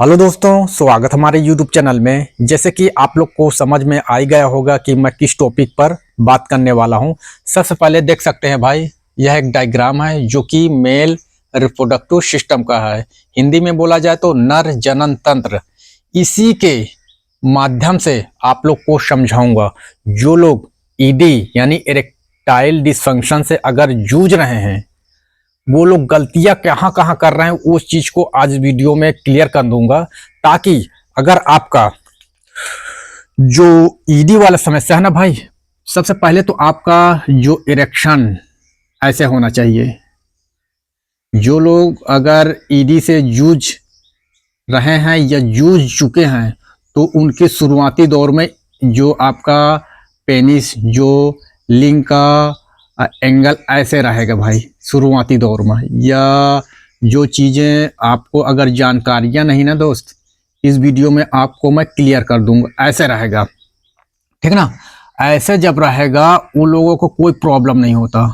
Hello दोस्तों, स्वागत हमारे YouTube चैनल में। जैसे कि आप लोग को समझ में आ ही गया होगा कि मैं किस टॉपिक पर बात करने वाला हूं। सबसे पहले देख सकते हैं भाई, यह एक डायग्राम है जो कि मेल रिप्रोडक्टिव सिस्टम का है। हिंदी में बोला जाए तो नर जनन तंत्र। इसी के माध्यम से आप लोग को समझाऊंगा। जो लोग ईडी यानी इरेक्टाइल डिसफंक्शन से अगर जूझ रहे हैं, वो लोग गलतियां कहाँ कहाँ कर रहे हैं, उस चीज को आज वीडियो में क्लियर कर दूंगा, ताकि अगर आपका जो ईडी वाला समस्या है ना भाई, सबसे पहले तो आपका जो इरेक्शन ऐसे होना चाहिए। जो लोग अगर ईडी से जूझ रहे हैं या जूझ चुके हैं, तो उनके शुरुआती दौर में जो आपका पेनिस, जो लिंग का एंगल ऐसे रहेगा भाई शुरुआती दौर में। या जो चीज़ें आपको अगर जानकारियां नहीं ना दोस्त, इस वीडियो में आपको मैं क्लियर कर दूंगा। ऐसे रहेगा, ठीक ना। ऐसे जब रहेगा उन लोगों को कोई प्रॉब्लम नहीं होता।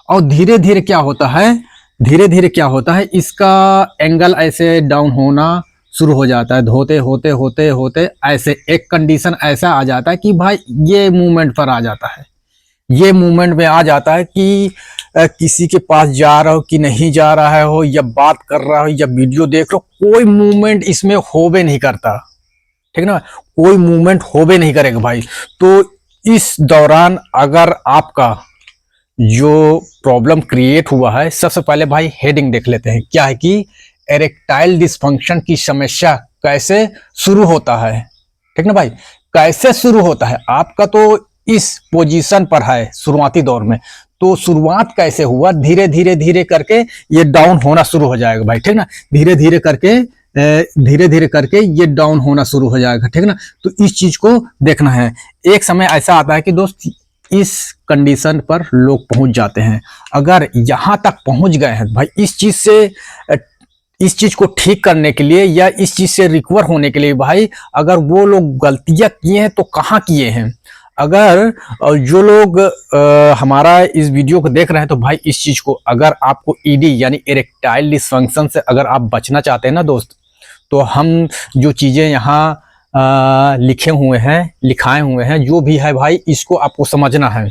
और धीरे धीरे क्या होता है, इसका एंगल ऐसे डाउन होना शुरू हो जाता है। होते होते होते होते ऐसे एक कंडीशन ऐसा आ जाता है कि भाई ये मूवमेंट पर आ जाता है। ये मूवमेंट में आ जाता है कि किसी के पास जा रहा हो कि नहीं जा रहा हो, या बात कर रहा हो या वीडियो देख लो, कोई मूवमेंट इसमें होवे नहीं करता, ठीक ना। कोई मूवमेंट होवे नहीं करेगा भाई। तो इस दौरान अगर आपका जो प्रॉब्लम क्रिएट हुआ है, सबसे पहले भाई हेडिंग देख लेते हैं। क्या है कि इरेक्टाइल डिसफंक्शन की समस्या कैसे शुरू होता है, ठीक ना भाई। कैसे शुरू होता है आपका, तो इस पोजीशन पर है शुरुआती दौर में। तो शुरुआत कैसे हुआ, धीरे धीरे धीरे करके ये डाउन होना शुरू हो जाएगा भाई, ठीक ना। धीरे धीरे करके ये डाउन होना शुरू हो जाएगा, ठीक ना। तो इस चीज को देखना है। एक समय ऐसा आता है कि दोस्त इस कंडीशन पर लोग पहुंच जाते हैं। अगर यहां तक पहुंच गए हैं भाई, इस चीज को ठीक करने के लिए या इस चीज से रिकवर होने के लिए भाई, अगर वो लोग गलतियां किए हैं तो कहाँ किए हैं। अगर जो लोग हमारा इस वीडियो को देख रहे हैं, तो भाई इस चीज को, अगर आपको ईडी यानी इरेक्टाइल डिसफंक्शन से अगर आप बचना चाहते हैं ना दोस्त, तो हम जो चीजें यहाँ लिखाए हुए हैं जो भी है भाई, इसको आपको समझना है,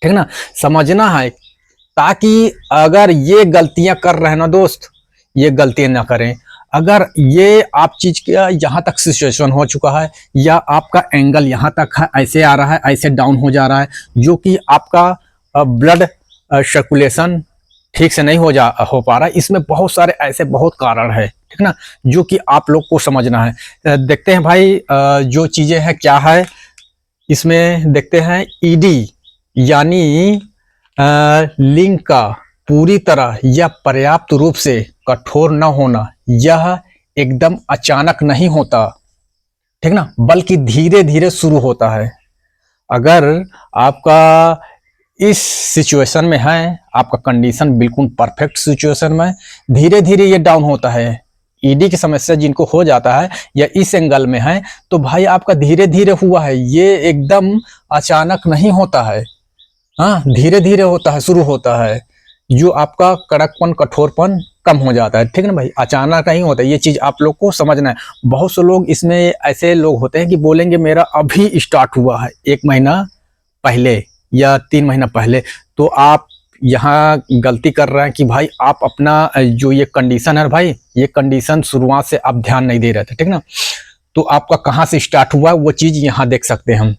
ठीक ना। समझना है ताकि अगर ये गलतियां कर रहे हैं ना दोस्त, ये गलतियां ना करें। अगर ये आप चीज का यहाँ तक सिचुएशन हो चुका है, या आपका एंगल यहाँ तक है, ऐसे आ रहा है, ऐसे डाउन हो जा रहा है, जो कि आपका ब्लड सर्कुलेशन ठीक से नहीं हो पा रहा है, इसमें बहुत सारे ऐसे बहुत कारण है, ठीक ना, जो कि आप लोग को समझना है। देखते हैं भाई जो चीजें हैं क्या है इसमें। देखते हैं ईडी यानी लिंग का पूरी तरह या पर्याप्त रूप से कठोर न होना, यह एकदम अचानक नहीं होता, ठीक ना, बल्कि धीरे धीरे शुरू होता है। अगर आपका इस सिचुएशन में है, आपका कंडीशन बिल्कुल परफेक्ट सिचुएशन में, धीरे धीरे ये डाउन होता है। ईडी की समस्या जिनको हो जाता है या इस एंगल में है, तो भाई आपका धीरे धीरे हुआ है, ये एकदम अचानक नहीं होता है। हाँ, धीरे धीरे होता है, शुरू होता है। जो आपका कड़कपन, कठोरपन कम हो जाता है, ठीक ना भाई, अचानक नहीं होता। ये चीज आप लोग को समझना है। बहुत से लोग इसमें ऐसे लोग होते हैं कि बोलेंगे मेरा अभी स्टार्ट हुआ है, 1 महीना पहले या 3 महीना पहले। तो आप यहाँ गलती कर रहे हैं कि भाई आप अपना जो ये कंडीशन है भाई, ये कंडीशन शुरुआत से आप ध्यान नहीं दे रहे थे, ठीक ना। तो आपका कहाँ से स्टार्ट हुआ वो चीज यहाँ देख सकते हैं हम।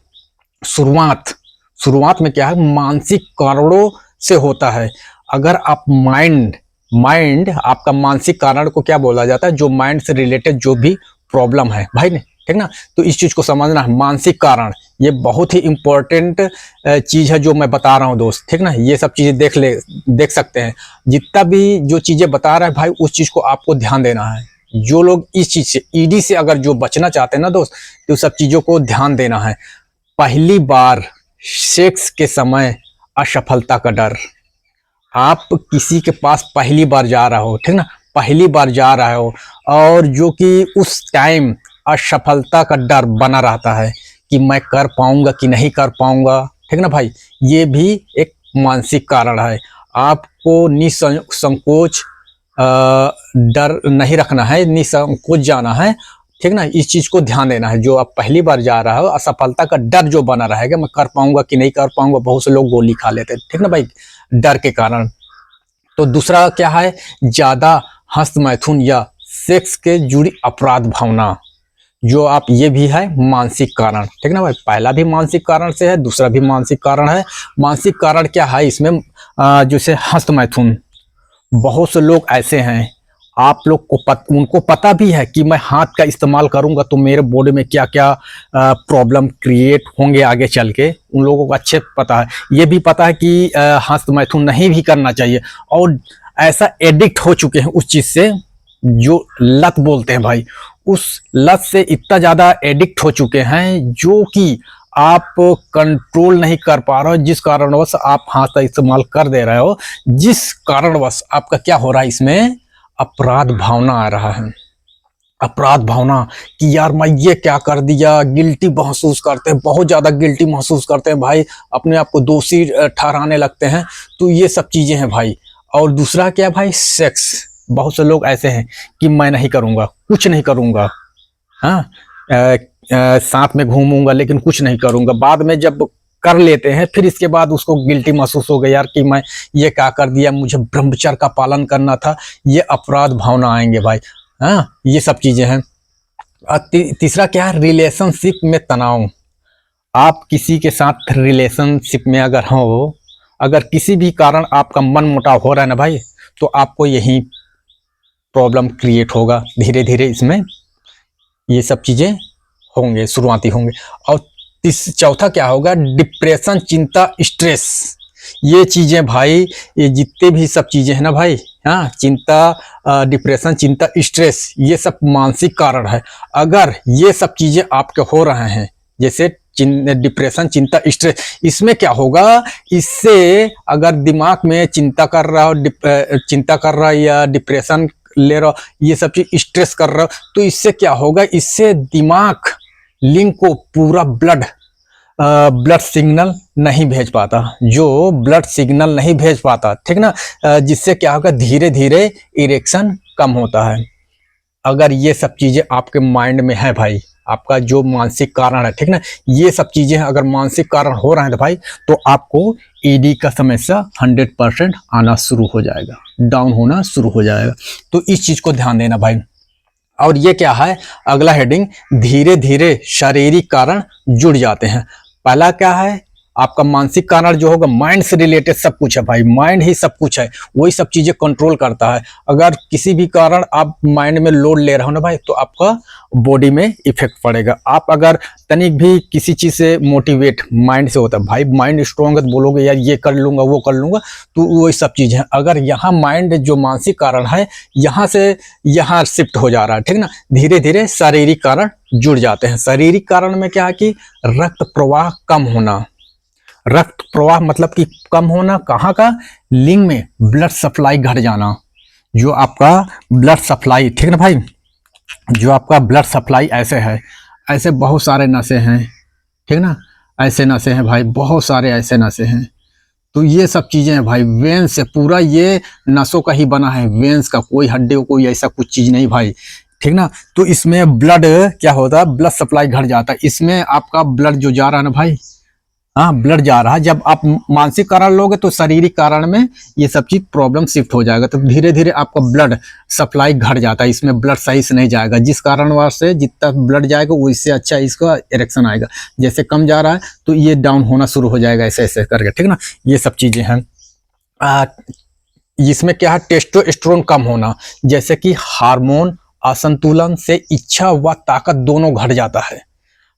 शुरुआत में क्या है, मानसिक कारणों से होता है। अगर आप माइंड आपका मानसिक कारण को क्या बोला जाता है, जो माइंड से रिलेटेड जो भी प्रॉब्लम है भाई ने, ठीक ना। तो इस चीज को समझना है, मानसिक कारण ये बहुत ही इंपॉर्टेंट चीज है जो मैं बता रहा हूँ दोस्त, ठीक ना। ये सब चीजें देख सकते हैं। जितना भी जो चीजें बता रहा है भाई, उस चीज को आपको ध्यान देना है। जो लोग इस चीज से, ईडी से अगर जो बचना चाहते हैं ना दोस्त, तो सब चीजों को ध्यान देना है। पहली बार सेक्स के समय असफलता का डर। आप किसी के पास पहली बार जा रहा हो, ठीक ना, पहली बार जा रहा हो, और जो कि उस टाइम असफलता का डर बना रहता है कि मैं कर पाऊंगा कि नहीं कर पाऊंगा, ठीक ना भाई। ये भी एक मानसिक कारण है। आपको निसंकोच डर नहीं रखना है, निसंकोच जाना है, ठीक ना। इस चीज को ध्यान देना है। जो आप पहली बार जा रहा हो, असफलता का डर जो बना रहेगा, मैं कर पाऊंगा कि नहीं कर पाऊंगा, बहुत से लोग गोली खा लेते हैं, ठीक ना भाई, डर के कारण। तो दूसरा क्या है, ज्यादा हस्त मैथुन या सेक्स के जुड़ी अपराध भावना, जो आप ये भी है मानसिक कारण, ठीक ना भाई। पहला भी मानसिक कारण से है, दूसरा भी मानसिक कारण है। मानसिक कारण क्या है इसमें, जैसे हस्त मैथुन, बहुत से लोग ऐसे हैं, आप लोग को उनको पता भी है कि मैं हाथ का इस्तेमाल करूंगा तो मेरे बॉडी में क्या क्या प्रॉब्लम क्रिएट होंगे आगे चल के, उन लोगों को अच्छे पता है। ये भी पता है कि हस्त मैथुन नहीं भी करना चाहिए, और ऐसा एडिक्ट हो चुके हैं उस चीज से, जो लत बोलते हैं भाई, उस लत से इतना ज्यादा एडिक्ट हो चुके हैं जो कि आप कंट्रोल नहीं कर पा रहे हो, जिस कारणवश आप हाथ का इस्तेमाल कर दे रहे हो, जिस कारणवश आपका क्या हो रहा है, इसमें अपराध भावना आ रहा है। अपराध भावना कि यार मैं ये क्या कर दिया, गिल्टी महसूस करते हैं, बहुत ज्यादा गिल्टी महसूस करते हैं भाई, अपने आप को दोषी ठहराने लगते हैं। तो ये सब चीजें हैं भाई। और दूसरा क्या भाई, सेक्स, बहुत से लोग ऐसे हैं कि मैं नहीं करूंगा, कुछ नहीं करूंगा, हाँ, साथ में घूमूंगा लेकिन कुछ नहीं करूंगा। बाद में जब कर लेते हैं, फिर इसके बाद उसको गिल्टी महसूस हो गया, यार कि मैं ये क्या कर दिया, मुझे ब्रह्मचर्य का पालन करना था। ये अपराध भावना आएंगे भाई, हाँ, ये सब चीजें हैं। तीसरा क्या है, रिलेशनशिप में तनाव। आप किसी के साथ रिलेशनशिप में अगर हो, अगर किसी भी कारण आपका मन मुटाव हो रहा है ना भाई, तो आपको यही प्रॉब्लम क्रिएट होगा। धीरे धीरे इसमें ये सब चीजें होंगे, शुरुआती होंगे। और चौथा क्या होगा, डिप्रेशन, चिंता, स्ट्रेस। ये चीजें भाई, ये जितने भी सब चीजें हैं ना भाई, हाँ, चिंता, डिप्रेशन, चिंता, स्ट्रेस, ये सब मानसिक कारण है। अगर ये सब चीजें आपके हो रहे हैं, जैसे डिप्रेशन, चिंता, स्ट्रेस, इसमें क्या होगा, इससे अगर दिमाग में चिंता कर रहा हो, चिंता कर रहा है या डिप्रेशन ले रहा हो, ये सब चीज स्ट्रेस कर रहा हो, तो इससे क्या होगा, इससे दिमाग लिंक को पूरा ब्लड सिग्नल नहीं भेज पाता, जो ब्लड सिग्नल नहीं भेज पाता, ठीक ना, जिससे क्या होगा, धीरे धीरे इरेक्शन कम होता है। अगर ये सब चीजें आपके माइंड में है भाई, आपका जो मानसिक कारण है, ठीक ना, ये सब चीजें अगर मानसिक कारण हो रहे हैं तो भाई, तो आपको ईडी का समस्या 100% आना शुरू हो जाएगा, डाउन होना शुरू हो जाएगा। तो इस चीज को ध्यान देना भाई। और ये क्या है, अगला हेडिंग, धीरे धीरे शारीरिक कारण जुड़ जाते हैं। पहला क्या है, आपका मानसिक कारण जो होगा, माइंड से रिलेटेड सब कुछ है भाई, माइंड ही सब कुछ है, वही सब चीजें कंट्रोल करता है। अगर किसी भी कारण आप माइंड में लोड ले रहे हो ना भाई, तो आपका बॉडी में इफेक्ट पड़ेगा। आप अगर तनिक भी किसी चीज से मोटिवेट माइंड से होता है भाई, माइंड स्ट्रॉन्ग है तो बोलोगे यार ये कर लूंगा, वो कर लूंगा, तो वही सब चीजें हैं। अगर यहाँ माइंड जो मानसिक कारण है, यहाँ से यहाँ शिफ्ट हो जा रहा है, ठीक ना, धीरे धीरे शारीरिक कारण जुड़ जाते हैं। शारीरिक कारण में क्या है कि रक्त प्रवाह कम होना। रक्त प्रवाह मतलब कि कम होना कहाँ का, लिंग में ब्लड सप्लाई घट जाना। जो आपका ब्लड सप्लाई, ठीक ना भाई, जो आपका ब्लड सप्लाई ऐसे है, ऐसे बहुत सारे नसें हैं, ठीक ना, ऐसे नसें हैं भाई, बहुत सारे ऐसे नसें हैं। तो ये सब चीजें हैं भाई, वेंस से पूरा ये नसों का ही बना है, वेंस का, कोई हड्डी कोई ऐसा कुछ चीज नहीं भाई, ठीक ना। तो इसमें ब्लड क्या होता है, ब्लड सप्लाई घट जाता है। इसमें आपका ब्लड जो जा रहा है ना भाई, हाँ, ब्लड जा रहा है। जब आप मानसिक कारण लोगे तो शारीरिक कारण में ये सब चीज प्रॉब्लम शिफ्ट हो जाएगा। तो धीरे धीरे आपका ब्लड सप्लाई घट जाता है, इसमें ब्लड सही से नहीं जाएगा, जिस कारण से जितना ब्लड जाएगा उससे अच्छा इसका इरेक्शन आएगा। जैसे कम जा रहा है तो ये डाउन होना शुरू हो जाएगा, ऐसे ऐसे करके, ठीक ना। ये सब चीजें हैं। इसमें क्या है, टेस्टोस्टेरोन कम होना, जैसे कि हार्मोन असंतुलन से इच्छा व ताकत दोनों घट जाता है।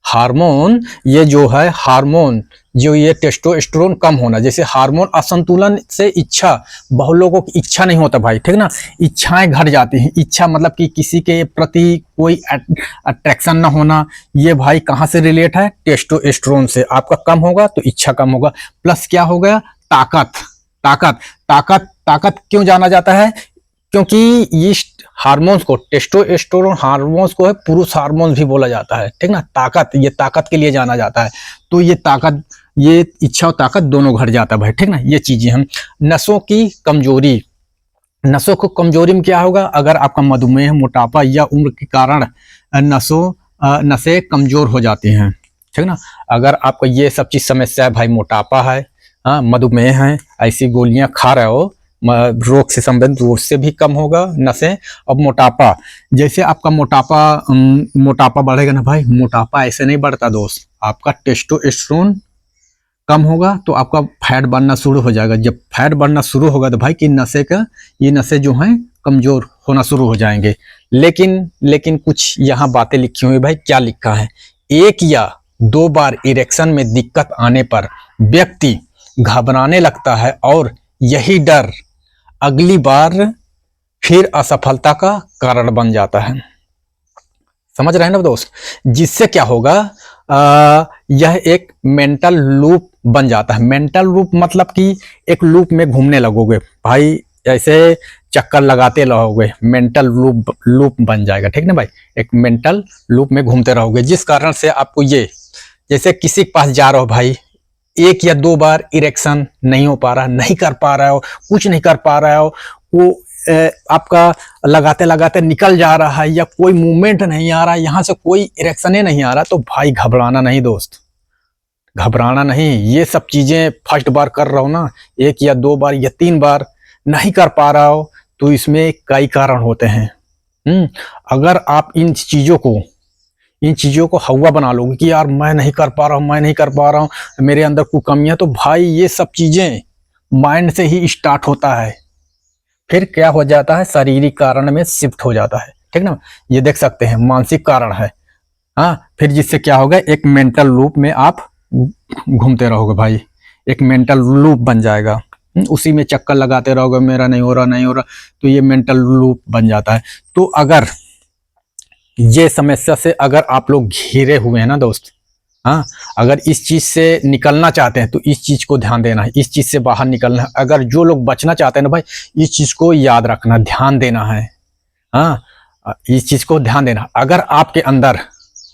हार्मोन, ये जो है हार्मोन, जो ये टेस्टोस्टेरोन कम होना, जैसे हार्मोन असंतुलन से इच्छा, बहुत लोगों की इच्छा नहीं होता भाई, ठीक ना, इच्छाएं घट जाती हैं। इच्छा मतलब कि किसी के प्रति कोई अट्रैक्शन ना होना, ये भाई कहाँ से रिलेट है, टेस्टोस्टेरोन से। आपका कम होगा तो इच्छा कम होगा। प्लस क्या हो गया, ताकत। ताकत ताकत ताकत क्यों जाना जाता है, क्योंकि ये हार्मोन्स को, टेस्टोस्टेरोन हार्मोन्स को है पुरुष हार्मोन्स भी बोला जाता है, ठीक ना। ताकत, ये ताकत के लिए जाना जाता है। तो ये ताकत, ये इच्छा और ताकत दोनों घट जाता है भाई, ठीक ना। ये चीजें हम, नसों की कमजोरी, नसों को कमजोरी में क्या होगा, अगर आपका मधुमेह, मोटापा या उम्र के कारण नसें कमजोर हो जाती हैं, ठीक ना। अगर आपको ये सब चीज समस्या है भाई, मोटापा है, हाँ, मधुमेह है, ऐसी गोलियां खा रहे हो रोग से संबंधित, उससे भी कम होगा नसें। अब मोटापा, जैसे आपका मोटापा बढ़ेगा ना भाई, मोटापा ऐसे नहीं बढ़ता दोस्त, आपका टेस्टोस्टेरोन कम होगा तो आपका फैट बढ़ना शुरू हो जाएगा। जब फैट बढ़ना शुरू होगा तो भाई कि ये नसें जो हैं कमजोर होना शुरू हो जाएंगे। लेकिन कुछ यहाँ बातें लिखी हुई भाई, क्या लिखा है, 1 या 2 बार इरेक्शन में दिक्कत आने पर व्यक्ति घबराने लगता है और यही डर अगली बार फिर असफलता का कारण बन जाता है। समझ रहे हैं ना दोस्त, जिससे क्या होगा, यह एक मेंटल लूप बन जाता है। मेंटल लूप मतलब कि एक लूप में घूमने लगोगे भाई, ऐसे चक्कर लगाते रहोगे, मेंटल लूप बन जाएगा, ठीक ना भाई। एक मेंटल लूप में घूमते रहोगे, जिस कारण से आपको ये, जैसे किसी के पास जा रहे हो भाई, 1 या 2 बार इरेक्शन नहीं हो पा रहा, नहीं कर पा रहे हो, कुछ नहीं कर पा रहे हो, वो आपका लगाते लगाते निकल जा रहा है, या कोई मूवमेंट नहीं आ रहा, यहाँ से कोई इरेक्शन ही नहीं आ रहा, तो भाई घबराना नहीं दोस्त, घबराना नहीं। ये सब चीजें फर्स्ट बार कर रहा हो ना, 1 या 2 बार या 3 बार नहीं कर पा रहा हो, तो इसमें कई कारण होते हैं। अगर आप इन चीजों को हवा बना लोगे कि यार मैं नहीं कर पा रहा हूँ, मेरे अंदर कुछ कमियां, तो भाई ये सब चीजें माइंड से ही स्टार्ट होता है, फिर क्या हो जाता है, शारीरिक कारण में शिफ्ट हो जाता है, ठीक ना। ये देख सकते हैं मानसिक कारण है, हाँ, फिर जिससे क्या होगा, एक मेंटल लूप में आप घूमते रहोगे भाई, एक मेंटल लूप बन जाएगा, उसी में चक्कर लगाते रहोगे, मेरा नहीं हो रहा, तो ये मेंटल लूप बन जाता है। तो अगर ये समस्या से अगर आप लोग घिरे हुए हैं ना दोस्त, हाँ, अगर इस चीज से निकलना चाहते हैं तो इस चीज को ध्यान देना है, इस चीज से बाहर निकलना है। अगर जो लोग बचना चाहते हैं ना भाई, इस चीज को याद रखना, ध्यान देना है, हाँ, इस चीज को ध्यान देना। अगर आपके अंदर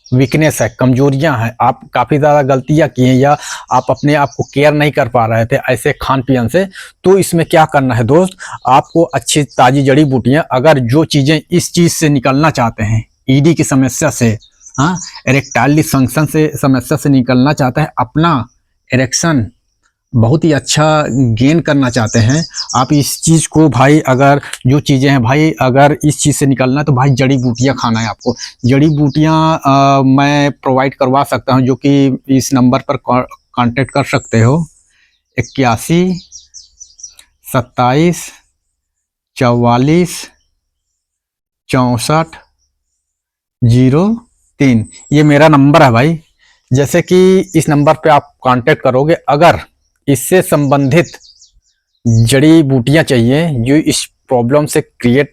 वीकनेस है, कमजोरियां हैं, आप काफी ज्यादा गलतियां की हैं, या आप अपने आप को केयर नहीं कर पा रहे थे ऐसे खान पीन से, तो इसमें क्या करना है दोस्त, आपको अच्छी ताजी जड़ी बूटियां, अगर जो चीजें इस चीज से निकलना चाहते हैं, ईडी की समस्या से, हाँ, इरेक्टाइल डिसफंक्शन से समस्या से निकलना चाहता है, अपना इरेक्शन बहुत ही अच्छा गेन करना चाहते हैं, आप इस चीज को भाई, अगर जो चीजें हैं भाई, अगर इस चीज से निकलना है तो भाई जड़ी बूटियां खाना है आपको। जड़ी बूटियां मैं प्रोवाइड करवा सकता हूं, जो कि इस नंबर पर कांटेक्ट कर सकते हो, 81 27 44 64 03, ये मेरा नंबर है भाई। जैसे कि इस नंबर पे आप कांटेक्ट करोगे, अगर इससे संबंधित जड़ी बूटियां चाहिए, जो इस प्रॉब्लम से क्रिएट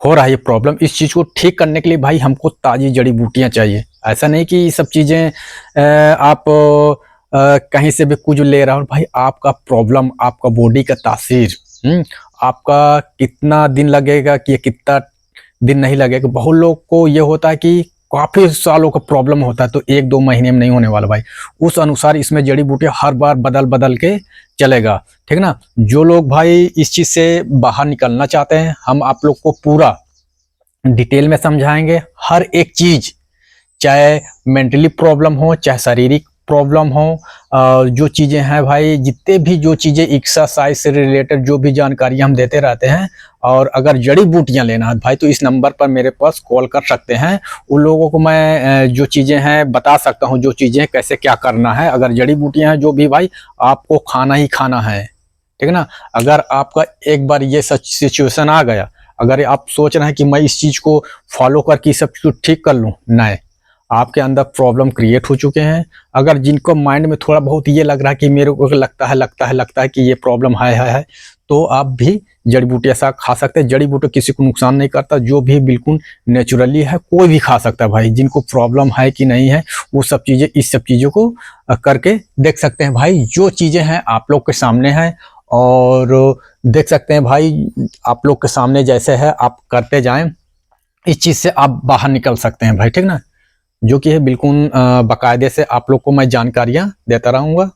हो रहा है, ये प्रॉब्लम, इस चीज को ठीक करने के लिए भाई हमको ताजी जड़ी बूटियां चाहिए। ऐसा नहीं कि ये सब चीजें आप कहीं से भी कुछ ले रहा हो भाई, आपका प्रॉब्लम, आपका बॉडी का तासीर, आपका कितना दिन लगेगा, कि कितना दिन नहीं लगेगा। बहुत लोग को ये होता है कि काफी सालों का प्रॉब्लम होता है, तो 1-2 महीने में नहीं होने वाला भाई, उस अनुसार इसमें जड़ी बूटियां हर बार बदल के चलेगा, ठीक ना। जो लोग भाई इस चीज से बाहर निकलना चाहते हैं, हम आप लोग को पूरा डिटेल में समझाएंगे, हर एक चीज, चाहे मेंटली प्रॉब्लम हो, चाहे शारीरिक प्रॉब्लम हो, जो चीजें हैं भाई, जितने भी जो चीजें एक्सरसाइज से रिलेटेड जो भी जानकारी हम देते रहते हैं। और अगर जड़ी बूटियां लेना है भाई, तो इस नंबर पर मेरे पास कॉल कर सकते हैं, उन लोगों को मैं जो चीजें हैं बता सकता हूं, जो चीजें कैसे क्या करना है। अगर जड़ी बूटियां हैं जो भी भाई, आपको खाना ही खाना है, ठीक है ना। अगर आपका एक बार ये सच सिचुएशन आ गया, अगर आप सोच रहे हैं कि मैं इस चीज को फॉलो करके सब चीज ठीक कर लूं, नहीं, आपके अंदर प्रॉब्लम क्रिएट हो चुके हैं। अगर जिनको माइंड में थोड़ा बहुत ये लग रहा है कि मेरे को लगता है कि ये प्रॉब्लम है, तो आप भी जड़ी बूटियां सा खा सकते हैं। जड़ी बूटी किसी को नुकसान नहीं करता, जो भी बिल्कुल नेचुरली है, कोई भी खा सकता है भाई। जिनको प्रॉब्लम है कि नहीं है, वो सब चीजें, इस सब चीजों को करके देख सकते हैं भाई। जो चीजें हैं आप लोग के सामने हैं, और देख सकते हैं भाई, आप लोग के सामने जैसे है आप करते जाएं, इस चीज से आप बाहर निकल सकते हैं भाई, ठीक ना। जो कि है बिल्कुल बाकायदे से आप लोग को मैं जानकारियां देता रहूंगा।